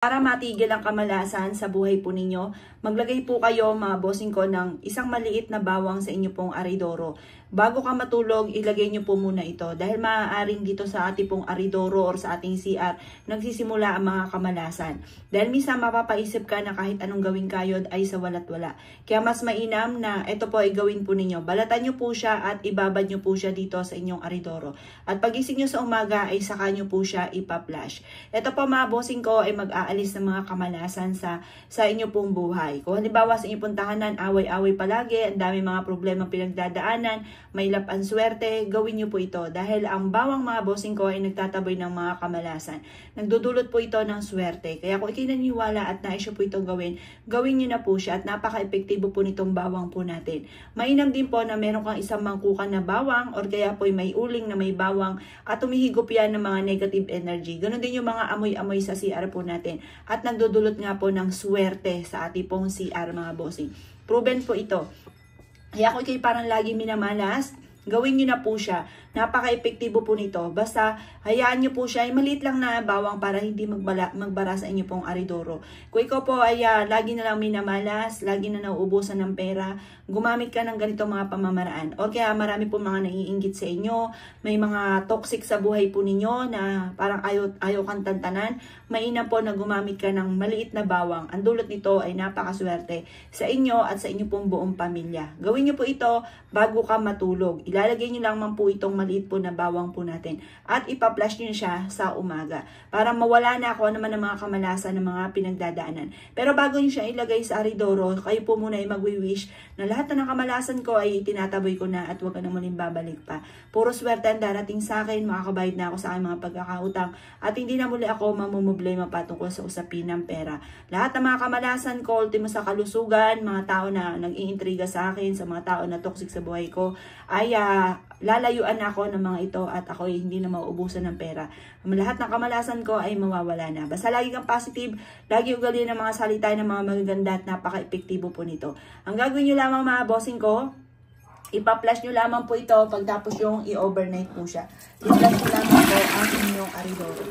Para matigil ang kamalasan sa buhay po ninyo, maglagay po kayo mga bossing ko ng isang maliit na bawang sa inyo pong aridoro. Bago ka matulog, ilagay nyo po muna ito dahil maaaring dito sa ating pong aridoro or sa ating CR, nagsisimula ang mga kamalasan. Dahil minsan mapapaisip ka na kahit anong gawing kayod ay sa wala't wala. Kaya mas mainam na ito po ay gawin po ninyo. Balatan nyo po siya at ibabad nyo po siya dito sa inyong aridoro. At pagising nyo sa umaga ay saka nyo po siya ipa-flash. Ito po mga bossing ko ay mag-aalis ng mga kamalasan sa inyo pong buhay. Kung halimbawa sa inyong puntahanan, away-away palagi, ang dami mga problema pinagdadaanan, may lapan swerte, gawin nyo po ito. Dahil ang bawang mga bossing ko ay nagtataboy ng mga kamalasan. Nagdudulot po ito ng swerte. Kaya kung ikinaniwala at nais nyo po itong gawin nyo na po siya at napaka-epektibo po nitong bawang po natin. Mainam din po na meron kang isang mangkukan na bawang or kaya po may uling na may bawang at humihigop yan ng mga negative energy. Ganon din yung mga amoy-amoy sa CR po natin. At nagdudulot nga po ng swerte sa ating pong CR mga bossing. Proven po ito. Kaya kung kayo parang lagi minamalas, gawin nyo na po siya. Napaka-epektibo po nito. Basta hayaan nyo po siya. Ay maliit lang na bawang para hindi magbara sa inyo pong aridoro. Kung ikaw po ay lagi na lang minamalas, lagi na nauubusan ng pera, gumamit ka ng ganito mga pamamaraan. O kaya marami po mga naiinggit sa inyo, may mga toxic sa buhay po ninyo na parang ayaw kang tantanan, mainam po na gumamit ka ng maliit na bawang. Ang dulot nito ay napakaswerte sa inyo at sa inyo pong buong pamilya. Gawin nyo po ito bago ka matulog. Ilalagay nyo lang man po itong maliit po na bawang po natin. At ipa-flash nyo siya sa umaga. Para mawala na ako naman ng mga kamalasan ng mga pinagdadaanan. Pero bago nyo siya ilagay sa aridoro, kayo po muna ay magwi-wish na lahat na ng kamalasan ko ay tinataboy ko na at huwag ka na muling babalik pa. Puro swerte ang darating sa akin, makakabayad na ako sa aking mga pagkakautang at hindi na muli ako mamumblema patungkol sa usapin ng pera. Lahat ng mga kamalasan ko, ultimo sa kalusugan, mga tao na nag-iintriga sa akin, sa mga tao na toxic sa buhay ko, ay lalayuan na ako ng mga ito at ako ay hindi na mauubusan ng pera. Lahat ng kamalasan ko ay mawawala na. Basta lagi kang positive, lagi ugali ng mga salita ng mga magaganda at napaka-epektibo po nito. Ang gagawin nyo lamang mga bossing ko, ipa-flash nyo lamang po ito pagtapos yung i-overnight po siya. I-flash nyo lamang po ang inyong aridoro.